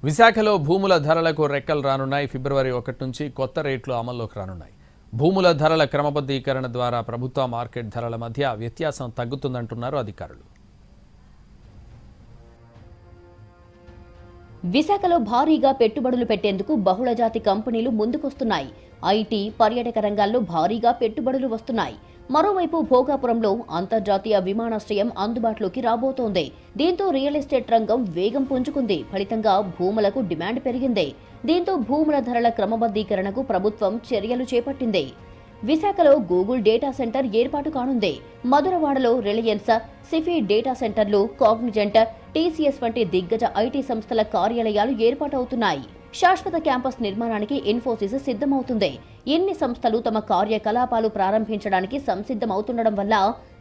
విశాఖలో భూముల ధరలకు రెక్కలు రానున్నాయి. ఫిబ్రవరి 1 నుంచి కొత్త రేట్లు అమల్లోకి రానున్నాయి. భూముల ధరల క్రమబద్ధీకరణ ద్వారా ప్రభుత్వ మార్కెట్ ధరల మధ్య వ్యత్యాసం తగ్గుతుందంటున్నారు అధికారులు. విశాఖలో భారీగా పెట్టుబడులు పెట్టేందుకు బహుళజాతి కంపెనీలు ముందుకొస్తున్నాయి. ఐటీ, పర్యాటక రంగాల్లో భారీగా పెట్టుబడులు వస్తున్నాయి. మరోవైపు భోగాపురంలో అంతర్జాతీయ విమానాశ్రయం అందుబాటులోకి రాబోతోంది. దీంతో రియల్ ఎస్టేట్ రంగం వేగం పుంజుకుంది. ఫలితంగా భూములకు డిమాండ్ పెరిగింది. దీంతో భూముల ధరల క్రమబద్ధీకరణకు ప్రభుత్వం చర్యలు చేపట్టింది. విశాఖలో గూగుల్ డేటా సెంటర్ ఏర్పాటు కానుంది. మధురవాడలో రిలయన్స్, సిఫీ డేటా సెంటర్లు, కాగ్నిజెంట్, టీసీఎస్ వంటి దిగ్గజ ఐటీ సంస్థల కార్యాలయాలు ఏర్పాటవుతున్నాయి. శాశ్వత క్యాంపస్ నిర్మాణానికి ఇన్ఫోసిస్ సిద్ధమవుతుంది. ఎన్ని సంస్థలు తమ కార్యకలాపాలు ప్రారంభించడానికి సంసిద్ధమవుతుండడం వల్ల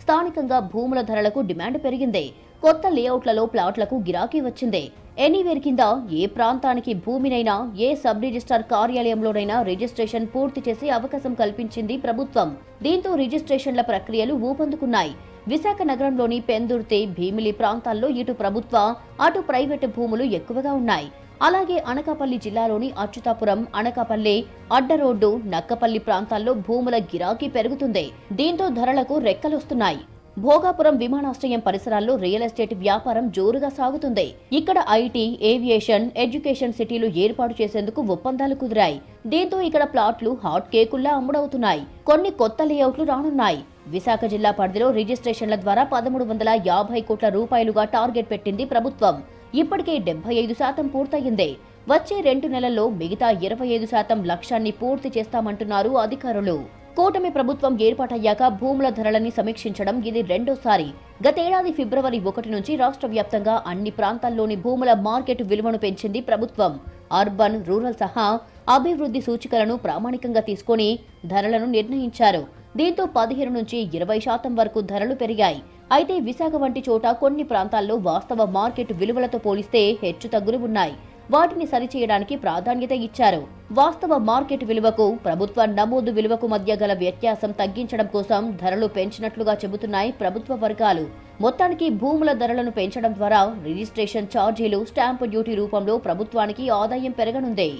స్థానికంగా భూముల ధరలకు డిమాండ్ పెరిగింది. కొత్త లేఅవుట్లలో ప్లాట్లకు గిరాకీ వచ్చింది. ఎనీవేర్ కింద ఏ ప్రాంతానికి భూమినైనా, ఏ సబ్ రిజిస్ట్రార్ కార్యాలయంలోనైనా రిజిస్ట్రేషన్ పూర్తి చేసే అవకాశం కల్పించింది ప్రభుత్వం. దీంతో రిజిస్ట్రేషన్ల ప్రక్రియలు ఊపందుకున్నాయి. విశాఖ నగరంలోని పెందుర్తి, భీమిలి ప్రాంతాల్లో ఇటు ప్రభుత్వ, అటు ప్రైవేటు భూములు ఎక్కువగా ఉన్నాయి. అలాగే అనకాపల్లి జిల్లాలోని అచ్యుతాపురం, అనకాపల్లి, అడ్డరోడ్డు, నక్కపల్లి ప్రాంతాల్లో భూముల గిరాకీ పెరుగుతుంది. దీంతో ధరలకు రెక్కలొస్తున్నాయి. భోగాపురం విమానాశ్రయం పరిసరాల్లో రియల్ ఎస్టేట్ వ్యాపారం జోరుగా సాగుతుంది. ఇక్కడ ఐటీ, ఏవియేషన్, ఎడ్యుకేషన్ సిటీలు ఏర్పాటు చేసేందుకు ఒప్పందాలు కుదిరాయి. దీంతో ఇక్కడ ప్లాట్లు హాట్ కేకుల్లా అమ్ముడవుతున్నాయి. కొన్ని కొత్త లేఅవుట్లు రానున్నాయి. విశాఖ జిల్లా పరిధిలో రిజిస్ట్రేషన్ల ద్వారా 1350 కోట్ల రూపాయలుగా టార్గెట్ పెట్టింది ప్రభుత్వం. ఇప్పటికే 75% పూర్తయింది. వచ్చే 2 నెలల్లో మిగతా 25% లక్ష్యాన్ని పూర్తి చేస్తామంటున్నారు అధికారులు. కూటమి ప్రభుత్వం ఏర్పాటయ్యాక భూముల ధరలని సమీక్షించడం ఇది రెండోసారి. గతేడాది ఫిబ్రవరి 1 నుంచి రాష్ట్ర వ్యాప్తంగా అన్ని ప్రాంతాల్లోని భూముల మార్కెట్ విలువను పెంచింది ప్రభుత్వం. అర్బన్, రూరల్ సహా అభివృద్ధి సూచికలను ప్రామాణికంగా తీసుకుని ధరలను నిర్ణయించారు. దీంతో 15 నుంచి 20% వరకు ధరలు పెరిగాయి. అయితే విశాఖ వంటి చోట కొన్ని ప్రాంతాల్లో వాస్తవ మార్కెట్ విలువలతో పోలిస్తే హెచ్చుతగ్గులు ఉన్నాయి. వాటిని సరిచేయడానికి ప్రాధాన్యత ఇచ్చారు. వాస్తవ మార్కెట్ విలువకు, ప్రభుత్వ నమోదు విలువకు మధ్య గల వ్యత్యాసం తగ్గించడం కోసం ధరలు పెంచినట్లుగా చెబుతున్నాయి ప్రభుత్వ వర్గాలు. మొత్తానికి భూముల ధరలను పెంచడం ద్వారా రిజిస్ట్రేషన్ ఛార్జీలు, స్టాంపు డ్యూటీ రూపంలో ప్రభుత్వానికి ఆదాయం పెరగనుంది.